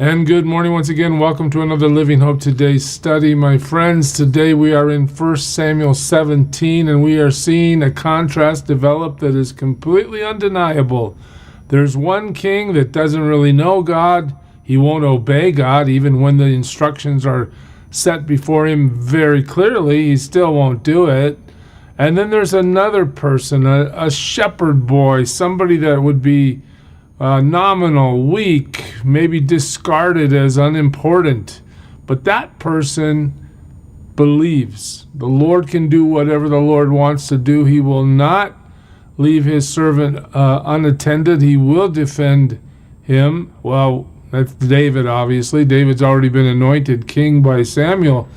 And good morning once again. Welcome to another Living Hope Today study, my friends. Today we are in 1 Samuel 17, and we are seeing a contrast develop that is completely undeniable. There's one king that doesn't really know God. He won't obey God, even when the instructions are set before him very clearly. He still won't do it. And then there's another person, a shepherd boy, somebody that would be nominal, weak, maybe discarded as unimportant. But that person believes the Lord can do whatever the Lord wants to do. He will not leave his servant unattended. He will defend him. Well, that's David, obviously. David's already been anointed king by Samuel.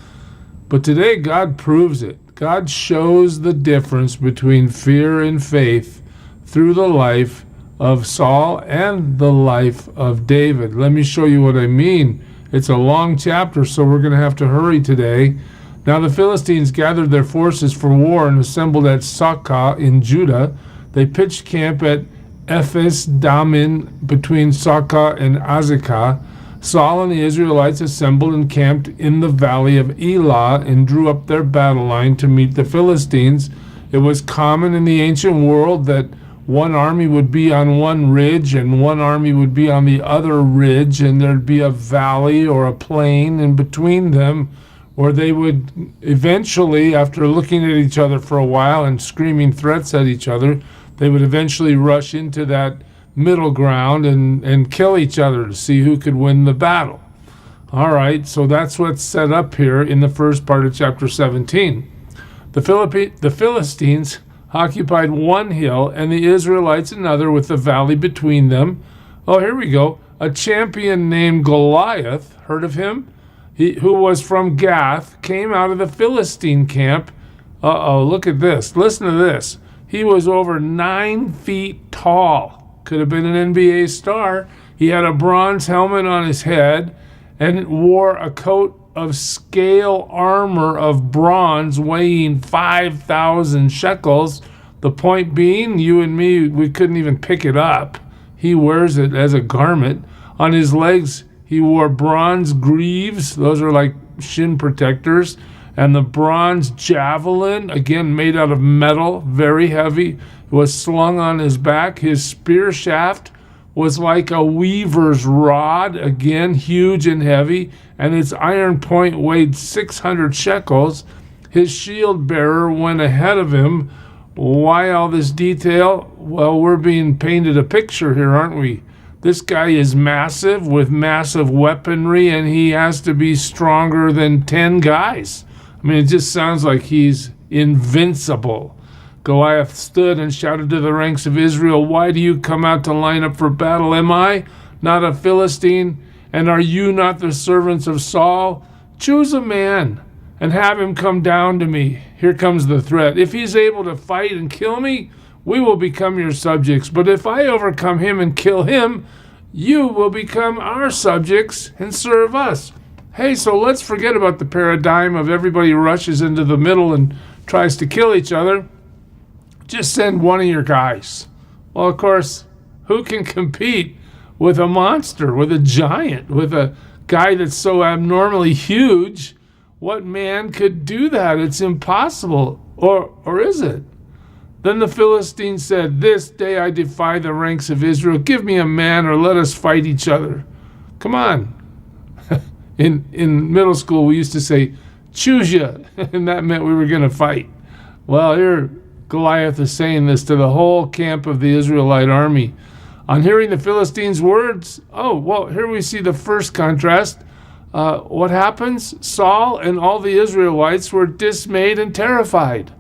But today, God proves it. God shows the difference between fear and faith through the life of Saul and the life of David. Let me show you what I mean. It's a long chapter, so we're going to have to hurry today. Now the Philistines gathered their forces for war and assembled at Socoh in Judah. They pitched camp at Ephes Damin between Socoh and Azekah. Saul and the Israelites assembled and camped in the valley of Elah and drew up their battle line to meet the Philistines. It was common in the ancient world that one army would be on one ridge and one army would be on the other ridge, and there'd be a valley or a plain in between them where they would eventually, after looking at each other for a while and screaming threats at each other, they would eventually rush into that middle ground and kill each other to see who could win the battle. All right, so that's what's set up here in the first part of chapter 17. The Philistines occupied one hill and the Israelites another, with the valley between them. Oh, here we go. A champion named Goliath, heard of him? Who was from Gath, came out of the Philistine camp. Look at this. Listen to this. He was over 9 feet tall. Could have been an NBA star. He had a bronze helmet on his head and wore a coat of scale armor of bronze weighing 5,000 shekels. The point being, you and me, we couldn't even pick it up. He wears it as a garment. On his legs, he wore bronze greaves. Those are like shin protectors. And the bronze javelin, again made out of metal, very heavy, was slung on his back. His spear shaft was like a weaver's rod, again huge and heavy, and its iron point weighed 600 shekels. His shield bearer went ahead of him. Why all this detail? Well, we're being painted a picture here, aren't we? This guy is massive with massive weaponry, and he has to be stronger than 10 guys. I mean, it just sounds like he's invincible. Goliath stood and shouted to the ranks of Israel, "Why do you come out to line up for battle? Am I not a Philistine? And are you not the servants of Saul? Choose a man and have him come down to me." Here comes the threat. "If he's able to fight and kill me, we will become your subjects. But if I overcome him and kill him, you will become our subjects and serve us." Hey, so let's forget about the paradigm of everybody rushes into the middle and tries to kill each other. Just send one of your guys. Well, of course, who can compete with a monster, with a giant, with a guy that's so abnormally huge? What man could do that? It's impossible. Or is it? Then the Philistines said, "This day I defy the ranks of Israel. Give me a man or let us fight each other." Come on. In middle school, we used to say, "Choose ya," and that meant we were going to fight. Well, here Goliath is saying this to the whole camp of the Israelite army. On hearing the Philistines' words, here we see the first contrast. What happens? Saul and all the Israelites were dismayed and terrified.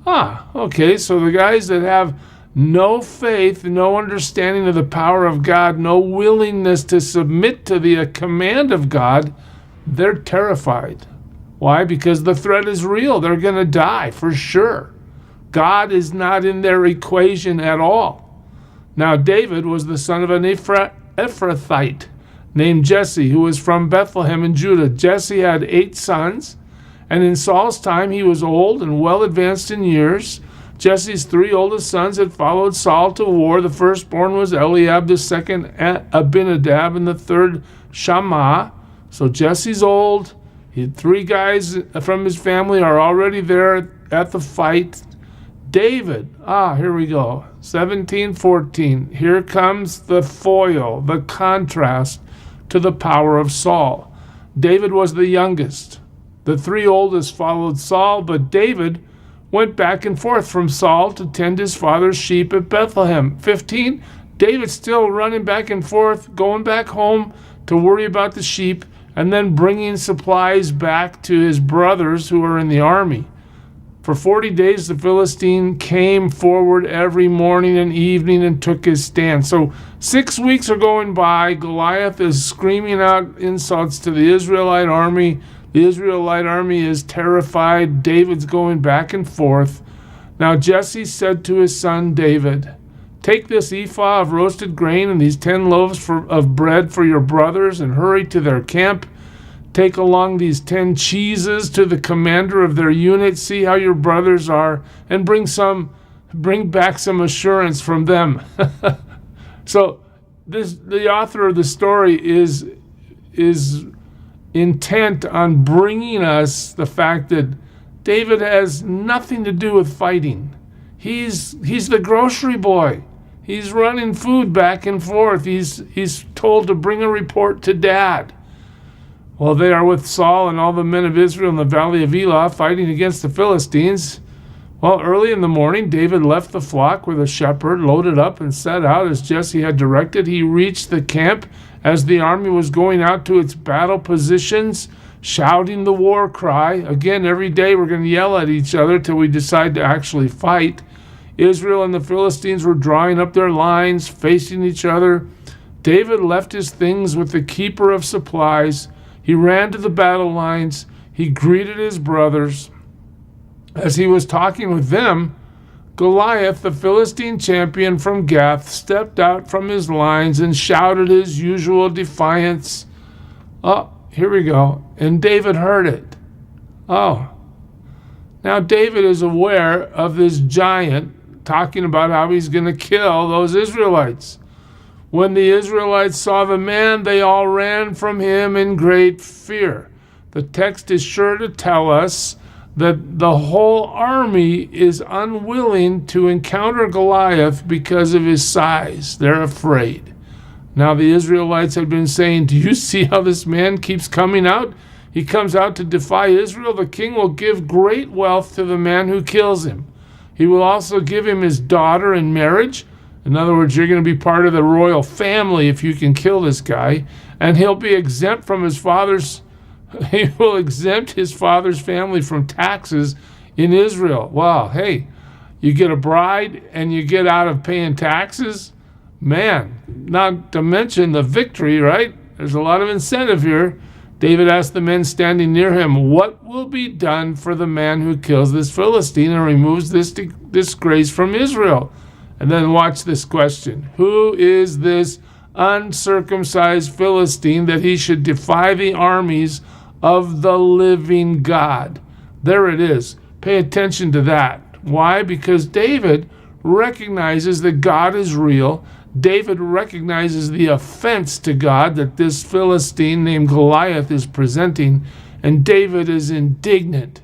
Okay, so the guys that have no faith, no understanding of the power of God, no willingness to submit to the command of God, they're terrified. Why? Because the threat is real. They're going to die for sure. God is not in their equation at all. Now, David was the son of an Ephrathite named Jesse, who was from Bethlehem in Judah. Jesse had 8 sons, and in Saul's time he was old and well advanced in years. Jesse's 3 oldest sons had followed Saul to war. The firstborn was Eliab, the second Abinadab, and the third Shammah. So Jesse's old. He had 3 guys from his family are already there at the fight. David, here we go, 17:14. Here comes the foil, the contrast to the power of Saul. David was the youngest. The 3 oldest followed Saul, but David went back and forth from Saul to tend his father's sheep at Bethlehem. 15, David's still running back and forth, going back home to worry about the sheep, and then bringing supplies back to his brothers who are in the army. For 40 days, the Philistine came forward every morning and evening and took his stand. So 6 weeks are going by. Goliath is screaming out insults to the Israelite army. The Israelite army is terrified. David's going back and forth. Now Jesse said to his son David, "Take this ephah of roasted grain and these 10 loaves of bread for your brothers and hurry to their camp. Take along these 10 cheeses to the commander of their unit. See how your brothers are, and bring back some assurance from them." So the author of the story is intent on bringing us the fact that David has nothing to do with fighting. He's the grocery boy. He's running food back and forth. He's told to bring a report to Dad. Well, they are with Saul and all the men of Israel in the valley of Elah fighting against the Philistines. Well, early in the morning, David left the flock with a shepherd, loaded up, and set out as Jesse had directed. He reached the camp as the army was going out to its battle positions, shouting the war cry. Again, every day we're going to yell at each other till we decide to actually fight. Israel and the Philistines were drawing up their lines, facing each other. David left his things with the keeper of supplies. He ran to the battle lines. He greeted his brothers. As he was talking with them, Goliath, the Philistine champion from Gath, stepped out from his lines and shouted his usual defiance. Oh, here we go. And David heard it. Oh. Now David is aware of this giant talking about how he's going to kill those Israelites. When the Israelites saw the man, they all ran from him in great fear. The text is sure to tell us that the whole army is unwilling to encounter Goliath because of his size. They're afraid. Now the Israelites had been saying, "Do you see how this man keeps coming out? He comes out to defy Israel. The king will give great wealth to the man who kills him. He will also give him his daughter in marriage." In other words, you're going to be part of the royal family if you can kill this guy. And he'll be exempt from he will exempt his father's family from taxes in Israel. Wow, hey, you get a bride and you get out of paying taxes? Man, not to mention the victory, right? There's a lot of incentive here. David asked the men standing near him, "What will be done for the man who kills this Philistine and removes this disgrace from Israel?" And then watch this question. Who is this uncircumcised Philistine that he should defy the armies of the living God? There it is. Pay attention to that. Why? Because David recognizes that God is real. David recognizes the offense to God that this Philistine named Goliath is presenting, and David is indignant.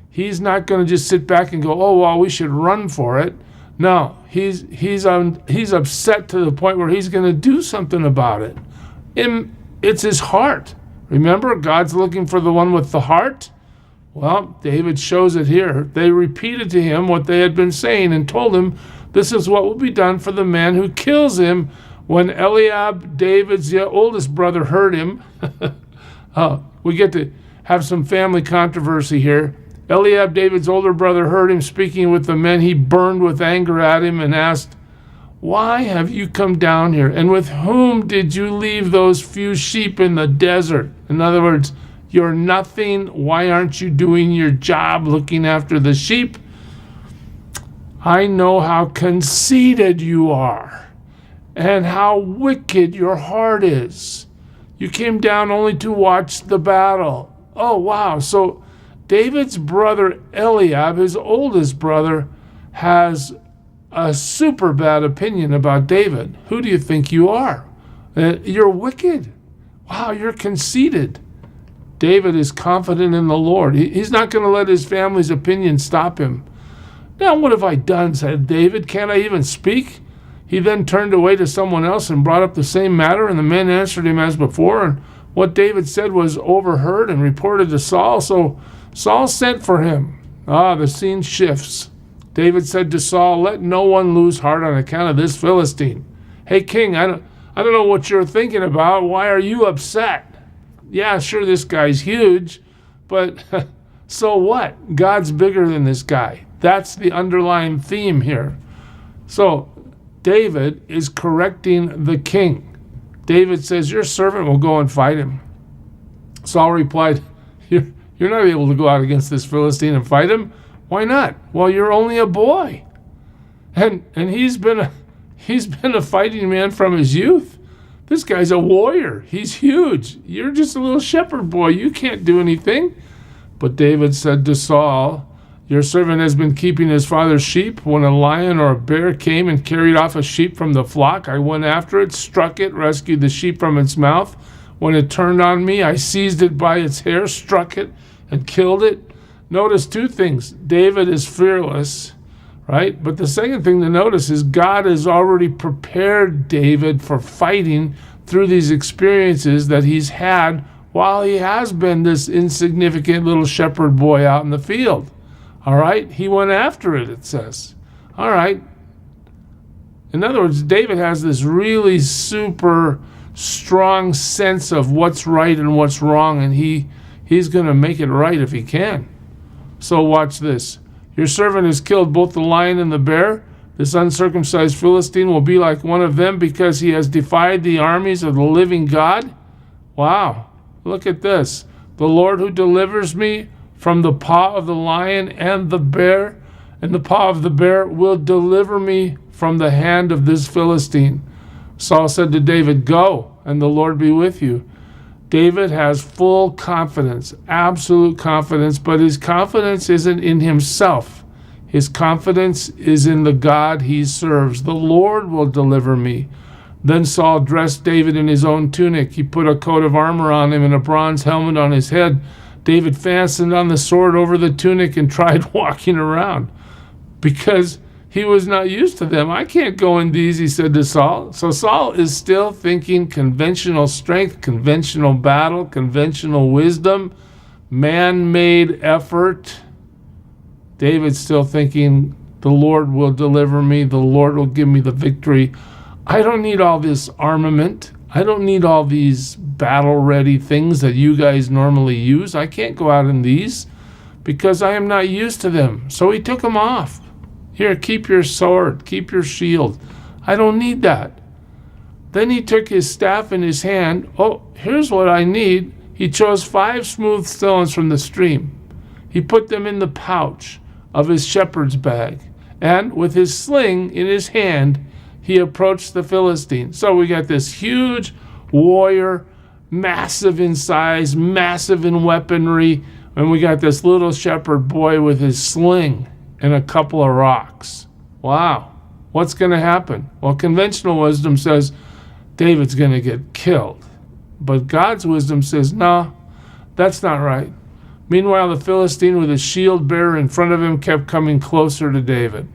He's not going to just sit back and go, "Oh, well, we should run for it." No, he's upset to the point where he's going to do something about it. It's his heart. Remember, God's looking for the one with the heart. Well, David shows it here. They repeated to him what they had been saying and told him, "This is what will be done for the man who kills him." When Eliab, David's oldest brother, heard him, we get to have some family controversy here. Eliab, David's older brother, heard him speaking with the men. He burned with anger at him and asked, "Why have you come down here? And with whom did you leave those few sheep in the desert?" In other words, you're nothing. Why aren't you doing your job looking after the sheep? "I know how conceited you are and how wicked your heart is. You came down only to watch the battle." Oh, wow. So David's brother Eliab, his oldest brother, has a super bad opinion about David. Who do you think you are? You're wicked. Wow, you're conceited. David is confident in the Lord. He's not going to let his family's opinion stop him. Now, what have I done, said David. Can't I even speak? He then turned away to someone else and brought up the same matter, and the men answered him as before. And what David said was overheard and reported to Saul. So Saul sent for him. The scene shifts. David said to Saul, let no one lose heart on account of this Philistine. Hey, king, I don't know what you're thinking about. Why are you upset? Yeah, sure, this guy's huge, but so what? God's bigger than this guy. That's the underlying theme here. So David is correcting the king. David says, your servant will go and fight him. Saul replied, you're not able to go out against this Philistine and fight him. Why not? Well, you're only a boy. And he's been a fighting man from his youth. This guy's a warrior. He's huge. You're just a little shepherd boy. You can't do anything. But David said to Saul, your servant has been keeping his father's sheep. When a lion or a bear came and carried off a sheep from the flock, I went after it, struck it, rescued the sheep from its mouth. When it turned on me, I seized it by its hair, struck it, and killed it. Notice two things. David is fearless, right? But the second thing to notice is God has already prepared David for fighting through these experiences that he's had while he has been this insignificant little shepherd boy out in the field. All right? He went after it, it says. All right. In other words, David has this really super strong sense of what's right and what's wrong, and he's going to make it right if he can. So watch this. Your servant has killed both the lion and the bear. This uncircumcised Philistine will be like one of them because he has defied the armies of the living God. Wow. Look at this. The Lord who delivers me from the paw of the lion and the bear, and the paw of the bear will deliver me from the hand of this Philistine. Saul said to David, go, and the Lord be with you. David has full confidence, absolute confidence, but his confidence isn't in himself. His confidence is in the God he serves. The Lord will deliver me. Then Saul dressed David in his own tunic. He put a coat of armor on him and a bronze helmet on his head. David fastened on the sword over the tunic and tried walking around because he was not used to them. I can't go in these, he said to Saul. So Saul is still thinking conventional strength, conventional battle, conventional wisdom, man-made effort. David's still thinking, the Lord will deliver me. The Lord will give me the victory. I don't need all this armament. I don't need all these battle-ready things that you guys normally use. I can't go out in these because I am not used to them. So he took them off. Here, keep your sword, keep your shield. I don't need that. Then he took his staff in his hand. Oh, here's what I need. He chose 5 smooth stones from the stream. He put them in the pouch of his shepherd's bag. And with his sling in his hand, he approached the Philistine. So we got this huge warrior, massive in size, massive in weaponry, and we got this little shepherd boy with his sling and a couple of rocks. Wow. What's going to happen? Well, conventional wisdom says David's going to get killed. But God's wisdom says, no, that's not right. Meanwhile, the Philistine with his shield bearer in front of him kept coming closer to David.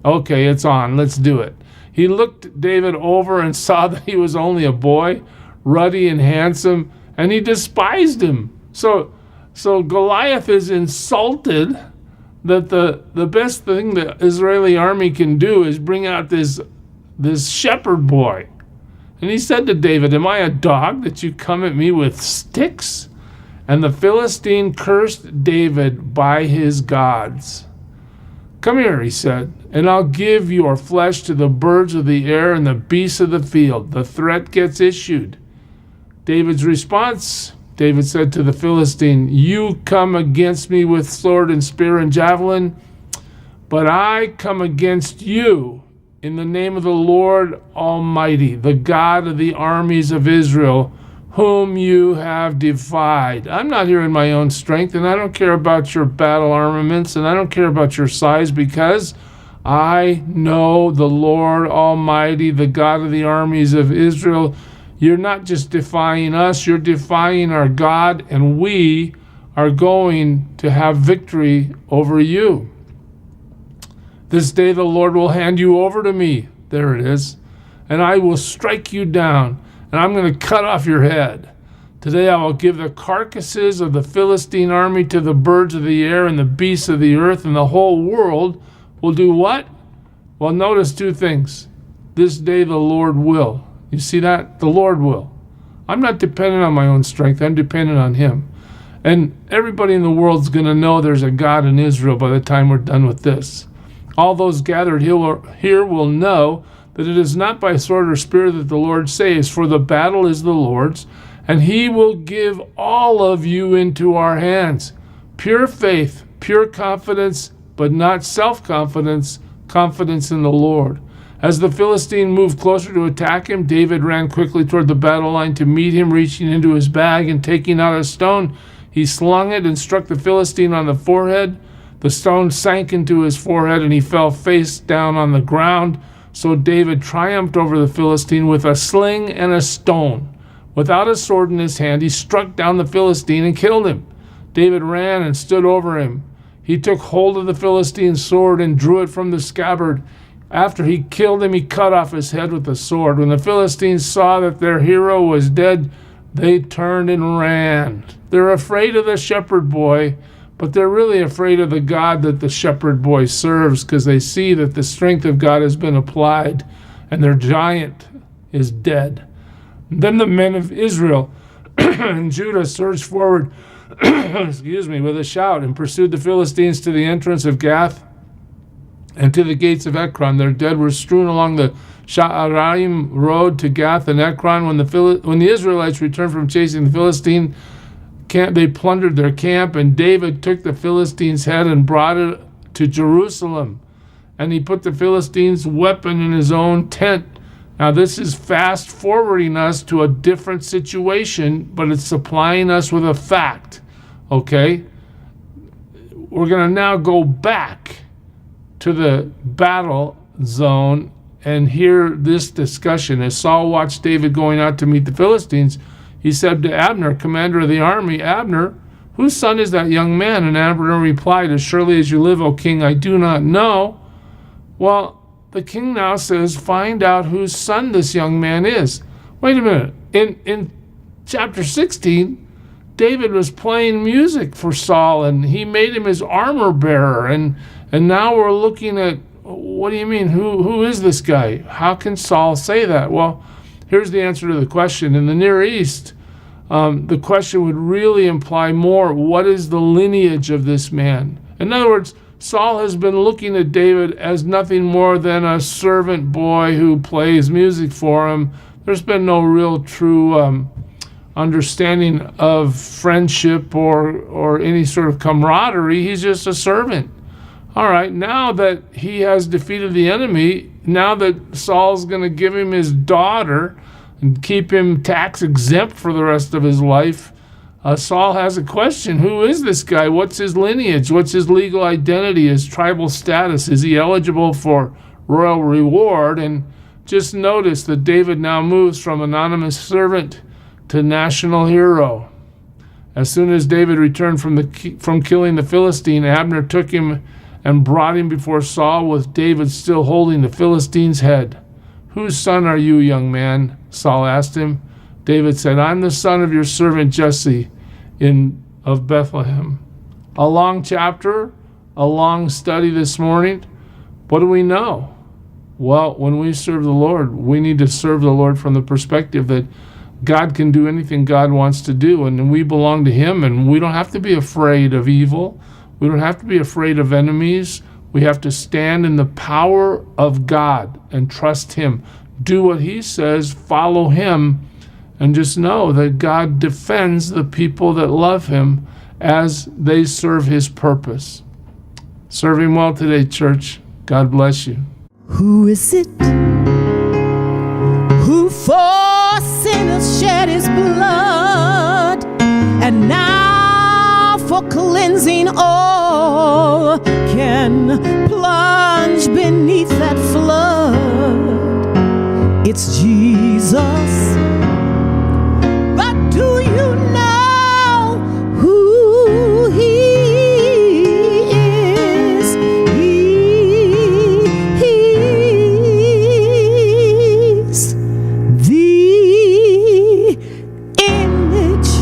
Okay, it's on. Let's do it. He looked David over and saw that he was only a boy, ruddy and handsome, and he despised him. So Goliath is insulted that the best thing the Israeli army can do is bring out this shepherd boy. And he said to David, am I a dog that you come at me with sticks? And the Philistine cursed David by his gods. Come here, he said, and I'll give your flesh to the birds of the air and the beasts of the field. The threat gets issued. David's response, David said to the Philistine, you come against me with sword and spear and javelin, but I come against you in the name of the Lord Almighty, the God of the armies of Israel, whom you have defied. I'm not here in my own strength, and I don't care about your battle armaments, and I don't care about your size, because I know the Lord Almighty, the God of the armies of Israel. You're not just defying us, you're defying our God, and we are going to have victory over you. This day the Lord will hand you over to me. There it is. And I will strike you down, and I'm going to cut off your head. Today I will give the carcasses of the Philistine army to the birds of the air and the beasts of the earth, and the whole world will do what? Well, notice two things. This day the Lord will. You see that? The Lord will. I'm not dependent on my own strength. I'm dependent on Him. And everybody in the world's going to know there's a God in Israel by the time we're done with this. All those gathered here will know that it is not by sword or spear that the Lord saves, for the battle is the Lord's, and He will give all of you into our hands. Pure faith, pure confidence, but not self-confidence, confidence in the Lord. As the Philistine moved closer to attack him, David ran quickly toward the battle line to meet him, reaching into his bag and taking out a stone. He slung it and struck the Philistine on the forehead. The stone sank into his forehead, and he fell face down on the ground. So David triumphed over the Philistine with a sling and a stone. Without a sword in his hand, he struck down the Philistine and killed him. David ran and stood over him. He took hold of the Philistine's sword and drew it from the scabbard. After he killed him, he cut off his head with the sword. When the Philistines saw that their hero was dead, they turned and ran. They're afraid of the shepherd boy, but they're really afraid of the God that the shepherd boy serves, because they see that the strength of God has been applied and their giant is dead. Then the men of Israel and Judah surged forward with a shout and pursued the Philistines to the entrance of Gath and to the gates of Ekron. Their dead were strewn along the Sha'araim road to Gath and Ekron. When the Israelites returned from chasing the Philistine camp, they plundered their camp, and David took the Philistine's head and brought it to Jerusalem. And he put the Philistine's weapon in his own tent. Now this is fast forwarding us to a different situation, but it's supplying us with a fact. Okay? We're going to now go back to the battle zone and hear this discussion. As Saul watched David going out to meet the Philistines, he said to Abner, commander of the army, Abner, whose son is that young man? And Abner replied, as surely as you live, O king, I do not know. Well, the king now says, find out whose son this young man is. Wait a minute. In chapter 16, David was playing music for Saul, and he made him his armor bearer. And now we're looking at, what do you mean? Who is this guy? How can Saul say that? Well, here's the answer to the question. In the Near East, the question would really imply more, what is the lineage of this man? In other words, Saul has been looking at David as nothing more than a servant boy who plays music for him. There's been no real true understanding of friendship or any sort of camaraderie. He's just a servant. All right, now that he has defeated the enemy, now that Saul's going to give him his daughter and keep him tax exempt for the rest of his life, Saul has a question. Who is this guy? What's his lineage? What's his legal identity, his tribal status? Is he eligible for royal reward? And just notice that David now moves from anonymous servant to national hero. As soon as David returned from killing the Philistine, Abner took him and brought him before Saul, with David still holding the Philistine's head. Whose son are you, young man? Saul asked him. David said, I'm the son of your servant Jesse of Bethlehem. A long chapter, a long study this morning. What do we know? Well, when we serve the Lord, we need to serve the Lord from the perspective that God can do anything God wants to do, and we belong to Him, and we don't have to be afraid of evil. We don't have to be afraid of enemies. We have to stand in the power of God and trust Him. Do what He says, follow Him, and just know that God defends the people that love Him as they serve His purpose. Serve Him well today, church. God bless you. Who is it who for sinners shed His blood, and now for for cleansing all can plunge beneath that flood. It's Jesus. But do you know who He is? He's the image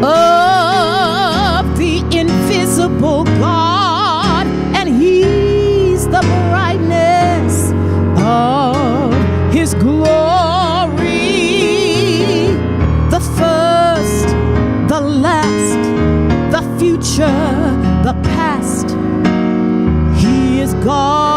of the invisible God, and He's the brightness of His glory, the first, the last, the future, the past. He is God.